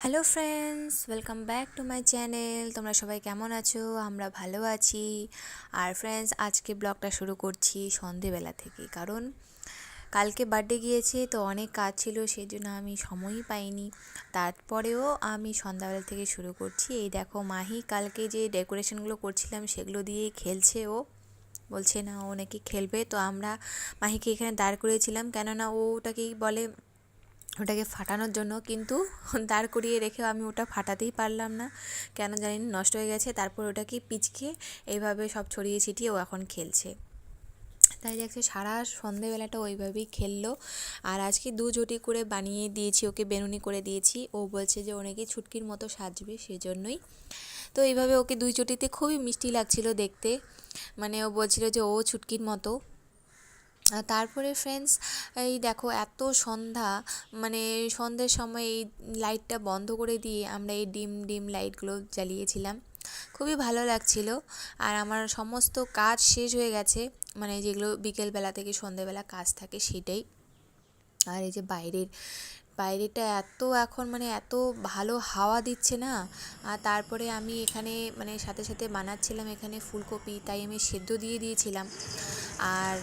Hello friends, welcome back to my channel. তোমরা সবাই কেমন আছো? আমরা ভালো আছি। আর ফ্রেন্ডস, আজকে ব্লগটা শুরু করছি সন্ধেবেলা থেকে, কারণ কালকে বার্থডে গিয়েছে তো অনেক কাজ ছিল, সেই জন্য আমি সময়ই পাইনি। তারপরেও আমি সন্ধ্যাবেলা থেকে শুরু করছি। এই দেখো, মাহি কালকে যে ডেকোরেশনগুলো করছিলাম সেগুলো দিয়েই খেলছে। ও বলছে না ও নাকি খেলবে, তো আমরা মাহিকে এখানে দাঁড় করিয়েছিলাম, কেননা ও ওটাকেই বলে ওটাকে ফাটানোর জন্য, কিন্তু দাঁড় করিয়ে রেখেও আমি ওটা ফাটাতেই পারলাম না, কেন জানি না, নষ্ট হয়ে গেছে। তারপর ওটাকে পিচকে এইভাবে সব ছড়িয়ে ছিটিয়ে ও এখন খেলছে। তাই দেখছে সারা সন্ধেবেলাটা ওইভাবেই খেললো। আর আজকে দু জুটি করে বানিয়ে দিয়েছি, ওকে বেনুনি করে দিয়েছি। ও বলছে যে ও নাকি ছুটকির মতো সাজবে, সেজন্যই। তো এইভাবে ওকে দুই চটিতে খুবই মিষ্টি লাগছিল দেখতে, মানে ও বলছিল যে ও ছুটকির মতো। তারপরে ফ্রেন্ডস, এই দেখো এত সন্ধ্যা, মানে সন্ধ্যের সময় এই লাইটটা বন্ধ করে দিয়ে আমরা এই ডিম ডিম লাইটগুলো জ্বালিয়েছিলাম, খুবই ভালো লাগছিল। আর আমার সমস্ত কাজ শেষ হয়ে গেছে, মানে যেগুলো বিকেলবেলা থেকে সন্ধ্যেবেলা কাজ থাকে সেটাই। আর এই যে বাইরেটা এত এখন মানে এত ভালো হাওয়া দিচ্ছে না। আর তারপরে আমি এখানে মানে সাথে সাথে বানাচ্ছিলাম এখানে ফুলকপি, তাই আমি সেদ্ধ দিয়ে দিয়েছিলাম। আর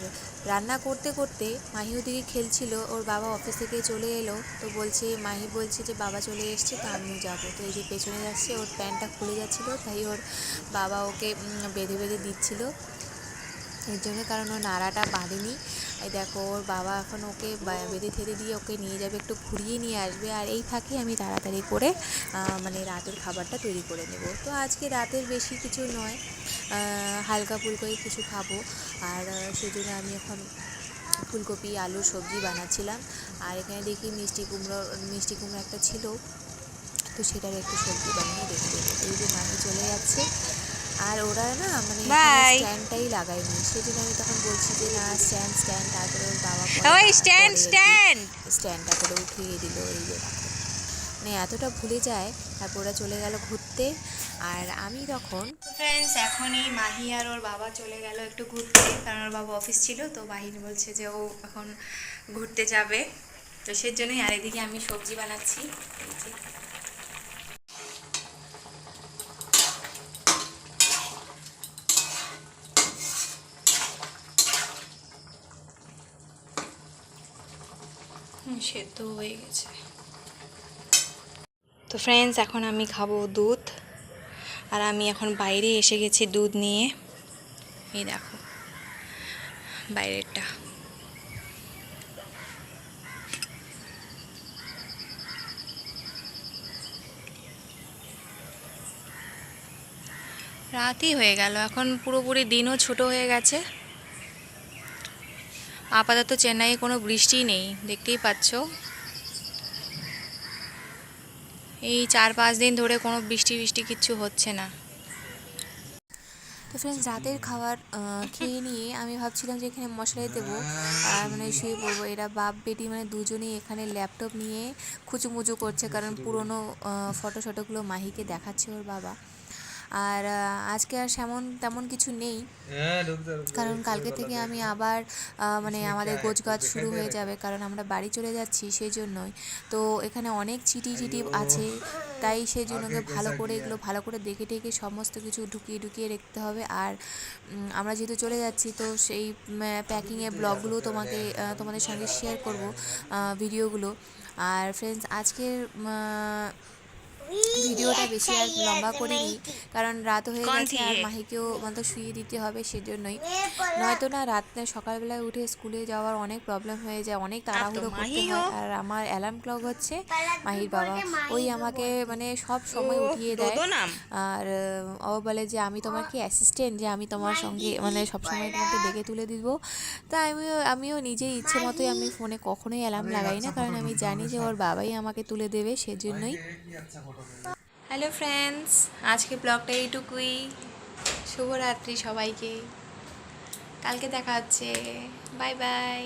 রান্না করতে করতে মাহি ওদিকে খেলছিল, ওর বাবা অফিস থেকে চলে এলো, তো বলছে, মাহি বলছে যে বাবা চলে এসছে তো আমিও যাবো। তো এই যে পেছনে যাচ্ছে, ওর প্যান্টটা খুলে যাচ্ছিলো, তাই ওর বাবা ওকে বেঁধে বেঁধে দিচ্ছিল এর জন্য, কারণ ও নাড়াটা বাঁধেনি। এই দেখো, ওর বাবা এখন ওকে বেঁধে ঠেলে দিয়ে ওকে নিয়ে যাবে, একটু ঘুরিয়ে নিয়ে আসবে। আর এই ফাঁকে আমি তাড়াতাড়ি করে মানে রাতের খাবারটা তৈরি করে নেব। তো আজকে রাতের বেশি কিছু নয়, হালকা ফুলকোই কিছু খাবো। আর সেই জন্য আমি এখন ফুলকপি আলুর সবজি বানাচ্ছিলাম। আর এখানে দেখি মিষ্টি কুমড়ো একটা ছিল, তো সেটার একটু সবজি বানিয়ে রেখে দেবো। এই যে মাহি চলে যাচ্ছে, আর ওরা না মানে এখানে স্ট্যান্ডটাই লাগায়নি, সেই জন্য আমি তখন বলছি যে না স্ট্যান্ড। তারপরে ওর বাবা পরে স্ট্যান্ডটা করে উঠিয়ে দিল। এই যে দেখো, মানে এতটা ভুলে যায়। তারপর ওরা চলে গেল ঘুরতে, আর আমি তখন ফ্রেন্ডস এখনই মাহি আর ওর বাবা চলে গেল একটু ঘুরতে, কারণ ওর বাবা অফিস ছিল, তো মাহির বলছে যে ও এখন ঘুরতে যাবে, তো সেজন্যই। আর এদিকে আমি সবজি বানাচ্ছি, এই যে সেদ্ধ হয়ে গেছে। তো ফ্রেন্ডস, এখন আমি খাবো দুধ, আর আমি এখন বাইরে এসে গেছি দুধ নিয়ে। এই দেখো বাইরেরটা। রাতই হয়ে গেল, এখন পুরোপুরি দিনও ছোট হয়ে গেছে। আপাতত চেন্নাইয়ে কোনো বৃষ্টি নেই, দেখতেই পাচ্ছ। এই 4-5 দিন ধরে কোনো বৃষ্টি কিচ্ছু হচ্ছে না। তো ফ্রেন্ডস, রাতের খাবার খেয়ে নিয়ে আমি ভাবছিলাম যে এখানে মশলাই দেবো আর মানে শুয়ে পড়বো। এরা বাপ বেটি মানে দুজনেই এখানে ল্যাপটপ নিয়ে খুচুমুচু করছে, কারণ পুরনো ফটোগুলো মাহিকে দেখাচ্ছে ওর বাবা। আর আজকে আর তেমন কিছু নেই, কারণ কালকে থেকে আমি আবার মানে আমাদের গোছগাছ শুরু হয়ে যাবে, কারণ আমরা বাড়ি চলে যাচ্ছি, সেই জন্যই। তো এখানে অনেক চিঠি আছে, তাই সেই জন্য এগুলো ভালো করে দেখে টেখে সমস্ত কিছু ঢুকিয়ে রাখতে হবে। আর আমরা যেহেতু চলে যাচ্ছি, তো সেই প্যাকিংয়ের ব্লগগুলো তোমাদের সঙ্গে শেয়ার করব, ভিডিওগুলো। আর ফ্রেন্ডস, আজকের ভিডিওটা বেশি আর লম্বা করিনি, কারণ রাত হয়ে গেছে আর মাহিকেও মানে শুয়ে দিতে হবে, সেজন্যই। নয়তো না সকালবেলায় উঠে স্কুলে যাওয়ার অনেক প্রবলেম হয়ে যায়, অনেক তাড়াহুড়ো করতে হয়। আর আমার অ্যালার্ম ক্লক হচ্ছে মাহির বাবা, ওই আমাকে মানে সব সময় উঠিয়ে দেয়। আর ও বলে যে আমি তোমার কি অ্যাসিস্ট্যান্ট, যে আমি তোমার সঙ্গে মানে সবসময় তোমাকে ডেকে তুলে দিব। তাই আমিও নিজের ইচ্ছে মতোই, আমি ফোনে কখনোই অ্যালার্ম লাগাই না, কারণ আমি জানি যে ওর বাবাই আমাকে তুলে দেবে, সেজন্যই। হ্যালো ফ্রেন্ডস, আজকে ব্লগটা এইটুকুই। শুভরাত্রি সবাইকে, কালকে দেখা হচ্ছে, বাই বাই।